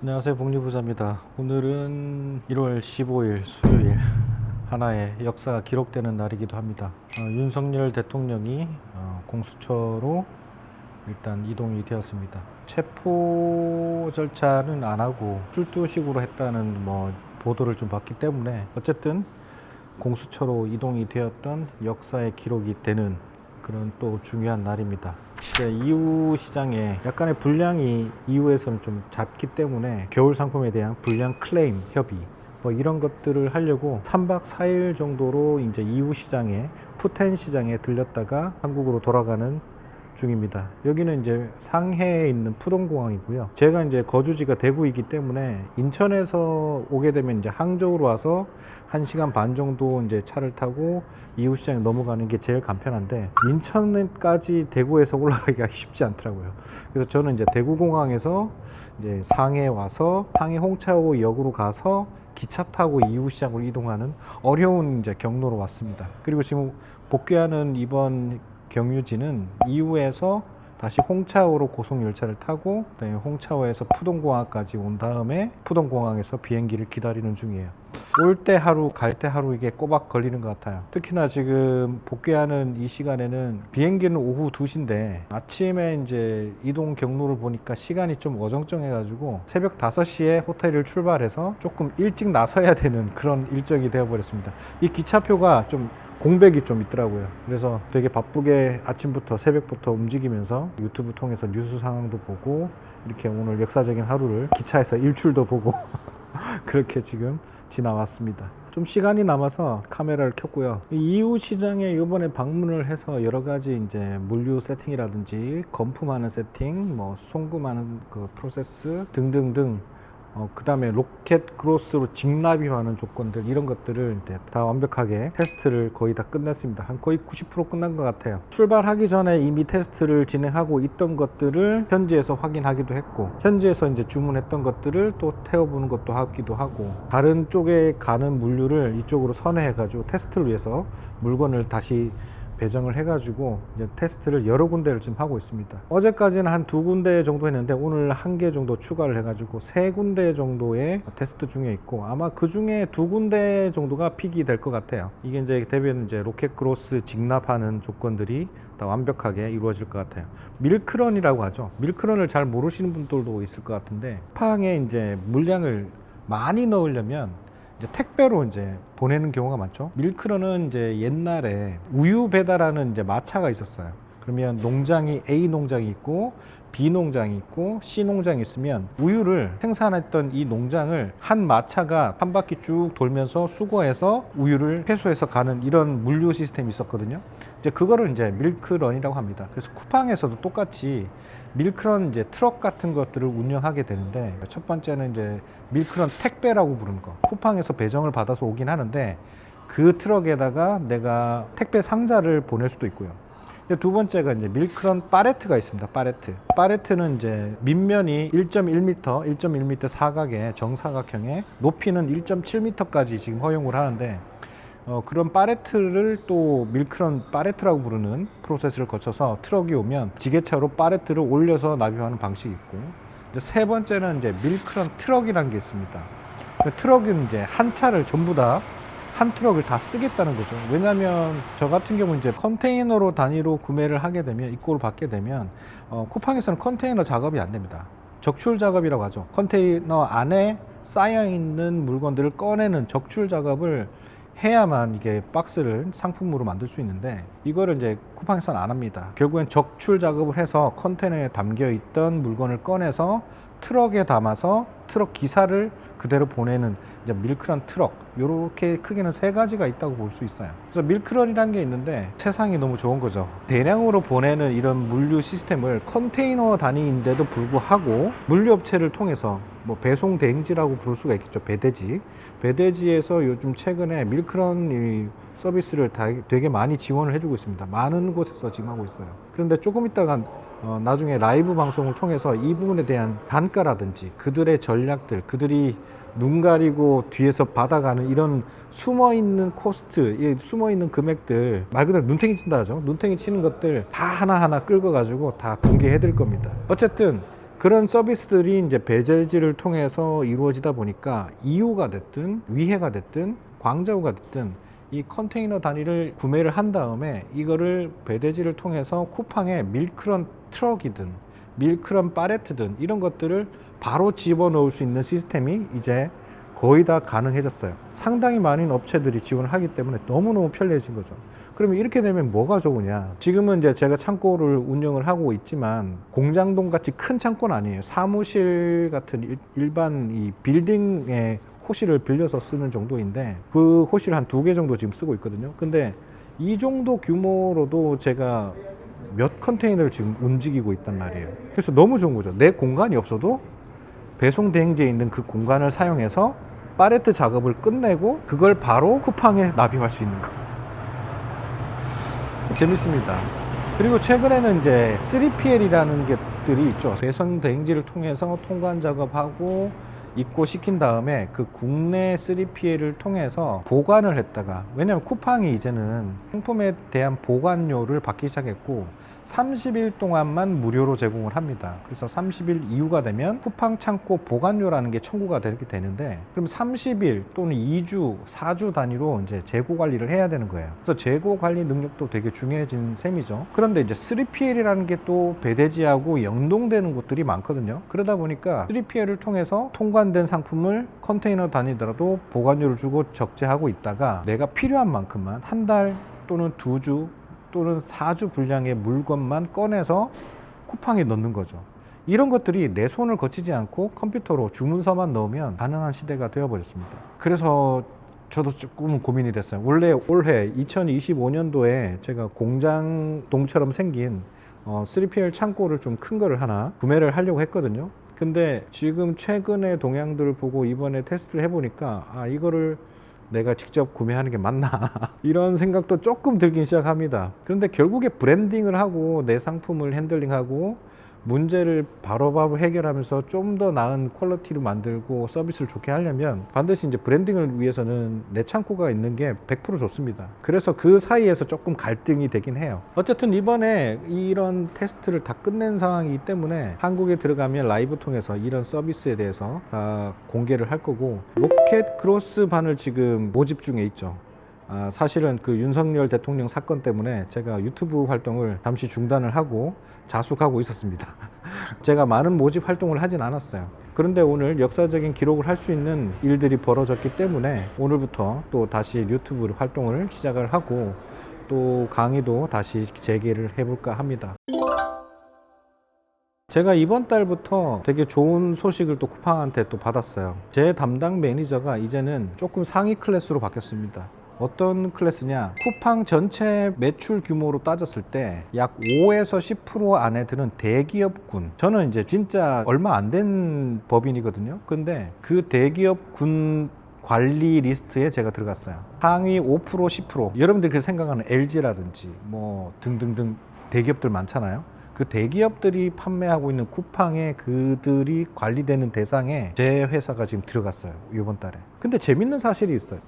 안녕하세요, 복리부자입니다. 오늘은 1월 15일 수요일, 하나의 역사가 기록되는 날이기도 합니다. 윤석열 대통령이 공수처로 일단 이동이 되었습니다. 체포 절차는 안 하고 출두식으로 했다는 보도를 좀 봤기 때문에 어쨌든 공수처로 이동이 되었던 역사의 기록이 되는 그런 또 중요한 날입니다. 이후 시장에 약간의 불량이 이후에서는 좀 잦기 때문에 겨울 상품에 대한 불량 클레임 협의 이런 것들을 하려고 3박 4일 정도로 이제 이후 시장에 푸텐 시장에 들렸다가 한국으로 돌아가는 중입니다. 여기는 이제 상해에 있는 푸동공항이고요. 제가 이제 거주지가 대구이기 때문에 인천에서 오게 되면 이제 항저우로 와서 1시간 반 정도 이제 차를 타고 이후시장에 넘어가는 게 제일 간편한데 인천까지 대구에서 올라가기가 쉽지 않더라고요. 그래서 저는 이제 대구공항에서 이제 상해 와서 상해 홍차호 역으로 가서 기차 타고 이후시장으로 이동하는 어려운 이제 경로로 왔습니다. 그리고 지금 복귀하는 이번 경유지는 이후에서 다시 홍차호로 고속열차를 타고 그다음에 홍차호에서 푸동공항까지 온 다음에 푸동공항에서 비행기를 기다리는 중이에요. 올 때 하루, 갈 때 하루 이게 꼬박 걸리는 것 같아요. 특히나 지금 복귀하는 이 시간에는 비행기는 오후 2시인데 아침에 이제 이동 경로를 보니까 시간이 좀 어정쩡해가지고 새벽 5시에 호텔을 출발해서 조금 일찍 나서야 되는 그런 일정이 되어버렸습니다. 이 기차표가 좀 공백이 좀 있더라고요. 그래서 되게 바쁘게 아침부터 새벽부터 움직이면서 유튜브 통해서 뉴스 상황도 보고 이렇게 오늘 역사적인 하루를 기차에서 일출도 보고 그렇게 지금 지나왔습니다. 좀 시간이 남아서 카메라를 켰고요. 이후 시장에 이번에 방문을 해서 여러 가지 이제 물류 세팅이라든지 건품하는 세팅, 송금하는 그 프로세스 등등등 그 다음에 로켓 크로스로 직납입하는 조건들 이런 것들을 이제 다 완벽하게 테스트를 거의 다 끝냈습니다. 한 거의 90% 끝난 것 같아요. 출발하기 전에 이미 테스트를 진행하고 있던 것들을 현지에서 확인하기도 했고 현지에서 이제 주문했던 것들을 또 태워보는 것도 하기도 하고 다른 쪽에 가는 물류를 이쪽으로 선회해 가지고 테스트를 위해서 물건을 다시 배정을 해가지고 이제 테스트를 여러 군데를 지금 하고 있습니다. 어제까지는 한 2군데 정도 했는데 오늘 1개 정도 추가를 해가지고 3군데 정도의 테스트 중에 있고 아마 그 중에 2군데 정도가 픽이 될 것 같아요. 이게 이제 대비는 이제 로켓 크로스 직납하는 조건들이 다 완벽하게 이루어질 것 같아요. 밀크런이라고 하죠. 밀크런을 잘 모르시는 분들도 있을 것 같은데 쿠팡에 이제 물량을 많이 넣으려면 택배로 이제 보내는 경우가 많죠. 밀크런은 이제 옛날에 우유 배달하는 이제 마차가 있었어요. 그러면 농장이 A 농장이 있고 B 농장이 있고 C 농장이 있으면 우유를 생산했던 이 농장을 한 마차가 한 바퀴 쭉 돌면서 수거해서 우유를 회수해서 가는 이런 물류 시스템이 있었거든요. 이제 그거를 이제 밀크런이라고 합니다. 그래서 쿠팡에서도 똑같이 밀크런 이제 트럭 같은 것들을 운영하게 되는데 첫 번째는 이제 밀크런 택배라고 부르는 거. 쿠팡에서 배정을 받아서 오긴 하는데 그 트럭에다가 내가 택배 상자를 보낼 수도 있고요. 두 번째가 이제 밀크런 파레트가 있습니다. 파레트는 이제 밑면이 1.1m, 1.1m 사각의 정사각형에 높이는 1.7m까지 지금 허용을 하는데 그런 파레트를 또 밀크런 파레트라고 부르는 프로세스를 거쳐서 트럭이 오면 지게차로 파레트를 올려서 납입하는 방식이 있고 이제 세 번째는 이제 밀크런 트럭이라는 게 있습니다. 트럭은 이제 한 차를 전부 다 한 트럭을 다 쓰겠다는 거죠. 왜냐하면 저 같은 경우 이제 컨테이너로 단위로 구매를 하게 되면 입고를 받게 되면 쿠팡에서는 컨테이너 작업이 안 됩니다. 적출 작업이라고 하죠. 컨테이너 안에 쌓여 있는 물건들을 꺼내는 적출 작업을 해야만 이게 박스를 상품으로 만들 수 있는데 이거를 이제 쿠팡에서는 안 합니다. 결국엔 적출 작업을 해서 컨테이너에 담겨 있던 물건을 꺼내서 트럭에 담아서 트럭 기사를 그대로 보내는 이제 밀크런 트럭, 이렇게 크게는 3가지가 있다고 볼 수 있어요. 그래서 밀크런이라는 게 있는데 세상이 너무 좋은 거죠. 대량으로 보내는 이런 물류 시스템을 컨테이너 단위인데도 불구하고 물류업체를 통해서 배송 대행지라고 부를 수가 있겠죠. 배대지에서 요즘 최근에 밀크런 서비스를 되게 많이 지원을 해주고 있습니다. 많은 곳에서 지금 하고 있어요. 그런데 조금 있다가 나중에 라이브 방송을 통해서 이 부분에 대한 단가라든지 그들의 전략들, 그들이 눈 가리고 뒤에서 받아가는 이런 숨어있는 코스트, 숨어있는 금액들, 말 그대로 눈탱이 친다 하죠. 눈탱이 치는 것들 다 하나하나 끌고 가지고 다 공개해 드릴 겁니다. 어쨌든 그런 서비스들이 이제 배재지를 통해서 이루어지다 보니까 이유가 됐든 위해가 됐든 광저우가 됐든 이 컨테이너 단위를 구매를 한 다음에 이거를 배대지를 통해서 쿠팡에 밀크런 트럭이든 밀크런 팔레트든 이런 것들을 바로 집어넣을 수 있는 시스템이 이제 거의 다 가능해졌어요. 상당히 많은 업체들이 지원을 하기 때문에 너무너무 편리해진 거죠. 그러면 이렇게 되면 뭐가 좋으냐? 지금은 이제 제가 창고를 운영을 하고 있지만 공장동 같이 큰 창고는 아니에요. 사무실 같은 일반 이 빌딩의 호실을 빌려서 쓰는 정도인데 그 호실 한 2개 정도 지금 쓰고 있거든요. 근데 이 정도 규모로도 제가 몇 컨테이너를 지금 움직이고 있단 말이에요. 그래서 너무 좋은 거죠. 내 공간이 없어도 배송 대행지에 있는 그 공간을 사용해서 팔레트 작업을 끝내고 그걸 바로 쿠팡에 납입할 수 있는 거. 재밌습니다. 그리고 최근에는 이제 3PL이라는 것들이 있죠. 배송 대행지를 통해서 통관 작업하고 입고시킨 다음에 그 국내 3PL을 통해서 보관을 했다가, 왜냐면 쿠팡이 이제는 상품에 대한 보관료를 받기 시작했고 30일 동안만 무료로 제공을 합니다. 그래서 30일 이후가 되면 쿠팡 창고 보관료라는 게 청구가 되게 되는데, 그럼 30일 또는 2주, 4주 단위로 이제 재고 관리를 해야 되는 거예요. 그래서 재고 관리 능력도 되게 중요해진 셈이죠. 그런데 이제 3PL이라는 게 또 배대지하고 연동되는 곳들이 많거든요. 그러다 보니까 3PL을 통해서 통관된 상품을 컨테이너 단위더라도 보관료를 주고 적재하고 있다가 내가 필요한 만큼만 한 달 또는 2주 또는 4주 분량의 물건만 꺼내서 쿠팡에 넣는 거죠. 이런 것들이 내 손을 거치지 않고 컴퓨터로 주문서만 넣으면 가능한 시대가 되어버렸습니다. 그래서 저도 조금 고민이 됐어요. 원래 올해 2025년도에 제가 공장동처럼 생긴 3PL 창고를 좀 큰 거를 하나 구매를 하려고 했거든요. 근데 지금 최근의 동향들을 보고 이번에 테스트를 해보니까 이거를 내가 직접 구매하는 게 맞나 이런 생각도 조금 들긴 시작합니다. 그런데 결국에 브랜딩을 하고 내 상품을 핸들링하고 문제를 바로바로 해결하면서 좀 더 나은 퀄리티로 만들고 서비스를 좋게 하려면 반드시 이제 브랜딩을 위해서는 내 창고가 있는 게 100% 좋습니다. 그래서 그 사이에서 조금 갈등이 되긴 해요. 어쨌든 이번에 이런 테스트를 다 끝낸 상황이기 때문에 한국에 들어가면 라이브 통해서 이런 서비스에 대해서 다 공개를 할 거고, 로켓 크로스반을 지금 모집 중에 있죠. 사실은 그 윤석열 대통령 사건 때문에 제가 유튜브 활동을 잠시 중단을 하고 자숙하고 있었습니다. 제가 많은 모집 활동을 하진 않았어요. 그런데 오늘 역사적인 기록을 할 수 있는 일들이 벌어졌기 때문에 오늘부터 또 다시 유튜브 활동을 시작을 하고 또 강의도 다시 재개를 해볼까 합니다. 제가 이번 달부터 되게 좋은 소식을 또 쿠팡한테 또 받았어요. 제 담당 매니저가 이제는 조금 상위 클래스로 바뀌었습니다. 어떤 클래스냐? 쿠팡 전체 매출 규모로 따졌을 때 약 5에서 10% 안에 드는 대기업군. 저는 이제 진짜 얼마 안 된 법인이거든요. 근데 그 대기업군 관리 리스트에 제가 들어갔어요. 상위 5%, 10%. 여러분들이 그 생각하는 LG라든지 뭐 등등등 대기업들 많잖아요. 그 대기업들이 판매하고 있는 쿠팡에 그들이 관리되는 대상에 제 회사가 지금 들어갔어요. 이번 달에. 근데 재밌는 사실이 있어요.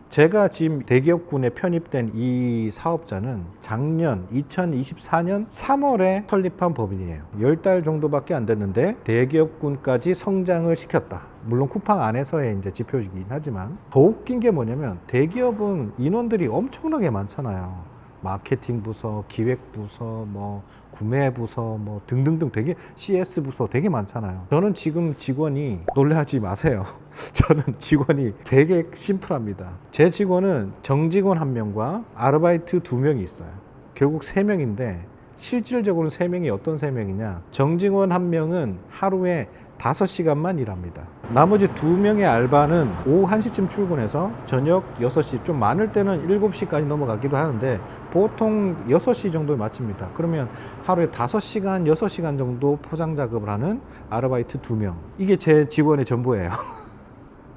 제가 지금 대기업군에 편입된 이 사업자는 작년 2024년 3월에 설립한 법인이에요. 10달 정도밖에 안 됐는데 대기업군까지 성장을 시켰다. 물론 쿠팡 안에서의 이제 지표이긴 하지만, 더 웃긴 게 뭐냐면 대기업은 인원들이 엄청나게 많잖아요. 마케팅 부서, 기획 부서, 뭐 구매 부서, 뭐 등등등 되게 CS 부서 되게 많잖아요. 저는 지금 직원이, 놀라지 마세요. 저는 직원이 되게 심플합니다. 제 직원은 정직원 1명과 아르바이트 2명이 있어요. 결국 3명인데 실질적으로는 3명이 어떤 3명이냐? 정직원 1명은 하루에 5시간만 일합니다. 나머지 2명의 알바는 오후 1시쯤 출근해서 저녁 6시, 좀 많을 때는 7시까지 넘어가기도 하는데 보통 6시 정도에 마칩니다. 그러면 하루에 5시간, 6시간 정도 포장 작업을 하는 아르바이트 2명. 이게 제 직원의 전부예요.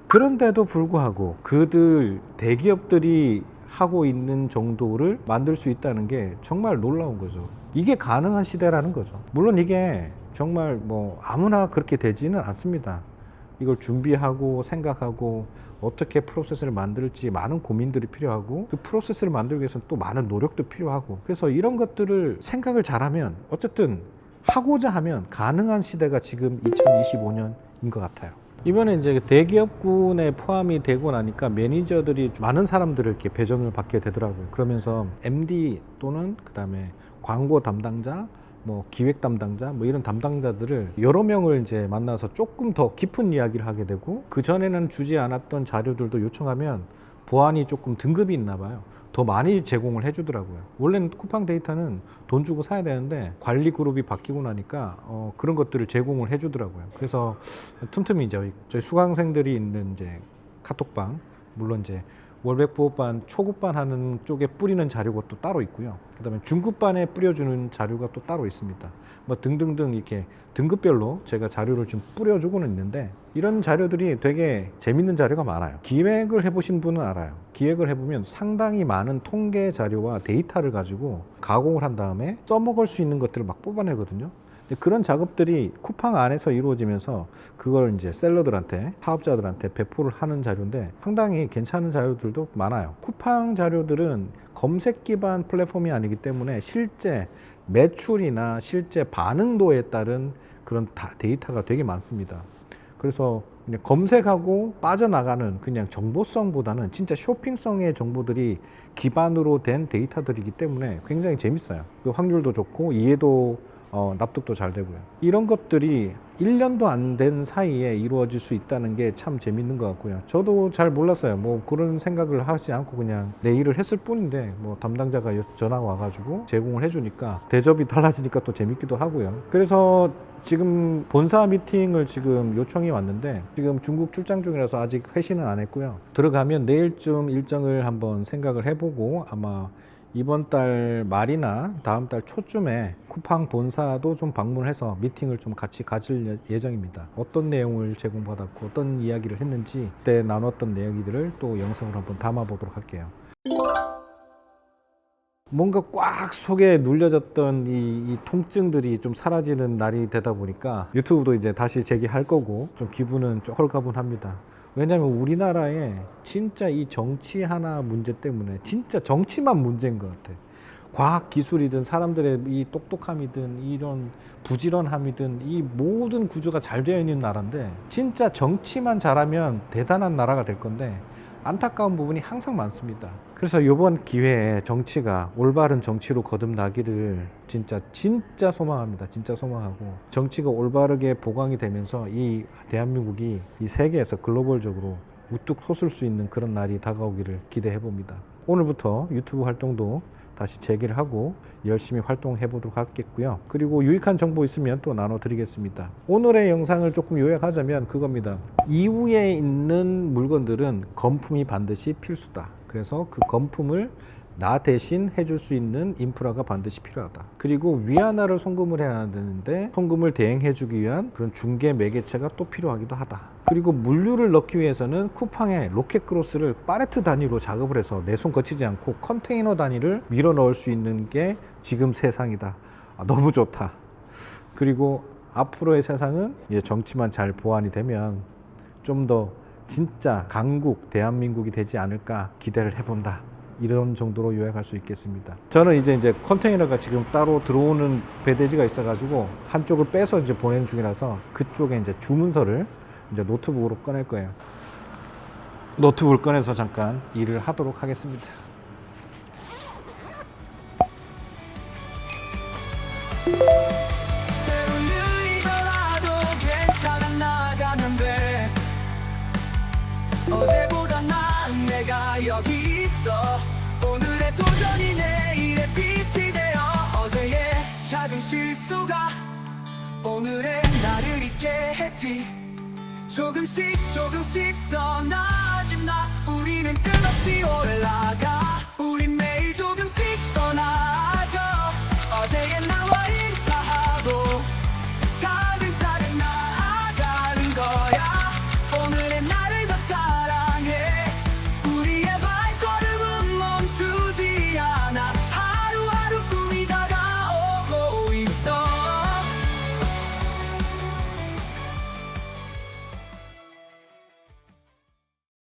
그런데도 불구하고 그들 대기업들이 하고 있는 정도를 만들 수 있다는 게 정말 놀라운 거죠. 이게 가능한 시대라는 거죠. 물론 이게 정말 뭐 아무나 그렇게 되지는 않습니다. 이걸 준비하고 생각하고 어떻게 프로세스를 만들지 많은 고민들이 필요하고, 그 프로세스를 만들기 위해서는 또 많은 노력도 필요하고, 그래서 이런 것들을 생각을 잘하면 어쨌든 하고자 하면 가능한 시대가 지금 2025년인 것 같아요. 이번에 이제 대기업군에 포함이 되고 나니까 매니저들이 많은 사람들을 이렇게 배정을 받게 되더라고요. 그러면서 MD 또는 그다음에 광고 담당자, 뭐 기획 담당자, 뭐 이런 담당자들을 여러 명을 이제 만나서 조금 더 깊은 이야기를 하게 되고, 그 전에는 주지 않았던 자료들도 요청하면 보안이 조금 등급이 있나 봐요. 더 많이 제공을 해주더라고요. 원래는 쿠팡 데이터는 돈 주고 사야 되는데 관리 그룹이 바뀌고 나니까 그런 것들을 제공을 해주더라고요. 그래서 틈틈이 이제 저희 수강생들이 있는 이제 카톡방, 물론 이제 월백 부업반 초급반 하는 쪽에 뿌리는 자료가 또 따로 있고요. 그다음에 중급반에 뿌려주는 자료가 또 따로 있습니다. 뭐 등등등 이렇게 등급별로 제가 자료를 좀 뿌려주고는 있는데, 이런 자료들이 되게 재밌는 자료가 많아요. 기획을 해보신 분은 알아요. 기획을 해보면 상당히 많은 통계 자료와 데이터를 가지고 가공을 한 다음에 써먹을 수 있는 것들을 막 뽑아내거든요. 그런 작업들이 쿠팡 안에서 이루어지면서 그걸 이제 셀러들한테, 사업자들한테 배포를 하는 자료인데 상당히 괜찮은 자료들도 많아요. 쿠팡 자료들은 검색 기반 플랫폼이 아니기 때문에 실제 매출이나 실제 반응도에 따른 그런 데이터가 되게 많습니다. 그래서 그냥 검색하고 빠져나가는 그냥 정보성보다는 진짜 쇼핑성의 정보들이 기반으로 된 데이터들이기 때문에 굉장히 재밌어요. 그 확률도 좋고 이해도 납득도 잘 되고요. 이런 것들이 1년도 안 된 사이에 이루어질 수 있다는 게 참 재밌는 것 같고요. 저도 잘 몰랐어요. 뭐 그런 생각을 하지 않고 그냥 내 일을 했을 뿐인데, 뭐 담당자가 전화가 와가지고 제공을 해주니까 대접이 달라지니까 또 재밌기도 하고요. 그래서 지금 본사 미팅을 지금 요청이 왔는데 지금 중국 출장 중이라서 아직 회신은 안 했고요. 들어가면 내일쯤 일정을 한번 생각을 해보고 아마 이번 달 말이나 다음 달 초쯤에 쿠팡 본사도 좀 방문해서 미팅을 좀 같이 가질 예정입니다. 어떤 내용을 제공받았고 어떤 이야기를 했는지 그때 나눴던 이야기들을 또 영상으로 한번 담아보도록 할게요. 뭔가 꽉 속에 눌려졌던 이 통증들이 좀 사라지는 날이 되다 보니까 유튜브도 이제 다시 재개할 거고 좀 기분은 좀 홀가분합니다. 왜냐하면 우리나라에 진짜 이 정치 하나 문제 때문에 진짜 정치만 문제인 것 같아. 과학 기술이든 사람들의 이 똑똑함이든 이런 부지런함이든 이 모든 구조가 잘 되어 있는 나라인데 진짜 정치만 잘하면 대단한 나라가 될 건데 안타까운 부분이 항상 많습니다. 그래서 이번 기회에 정치가 올바른 정치로 거듭나기를 진짜 소망합니다. 진짜 소망하고 정치가 올바르게 보강이 되면서 이 대한민국이 이 세계에서 글로벌적으로 우뚝 솟을 수 있는 그런 날이 다가오기를 기대해 봅니다. 오늘부터 유튜브 활동도 다시 재개를 하고 열심히 활동해 보도록 하겠고요. 그리고 유익한 정보 있으면 또 나눠 드리겠습니다. 오늘의 영상을 조금 요약하자면 그겁니다. 이후에 있는 물건들은 검품이 반드시 필수다. 그래서 그 검품을 나 대신 해줄 수 있는 인프라가 반드시 필요하다. 그리고 위안화를 송금을 해야 되는데 송금을 대행해 주기 위한 그런 중개 매개체가 또 필요하기도 하다. 그리고 물류를 넣기 위해서는 쿠팡의 로켓크로스를 팔레트 단위로 작업을 해서 내 손 거치지 않고 컨테이너 단위를 밀어 넣을 수 있는 게 지금 세상이다. 너무 좋다. 그리고 앞으로의 세상은 이제 정치만 잘 보완이 되면 좀 더 진짜 강국 대한민국이 되지 않을까 기대를 해본다. 이런 정도로 요약할 수 있겠습니다. 저는 이제 컨테이너가 지금 따로 들어오는 배대지가 있어가지고 한쪽을 빼서 이제 보내는 중이라서 그쪽에 이제 주문서를 이제 노트북으로 꺼낼 거예요. 노트북을 꺼내서 잠깐 일을 하도록 하겠습니다. 어제보다 나은 내가 여기 있어. 오늘의 도전이 내일의 빛이 되어 어제의 작은 실수가 오늘의 나를 있게 했지. 조금씩 더 나아진 나. 우리는 끝없이 올라가.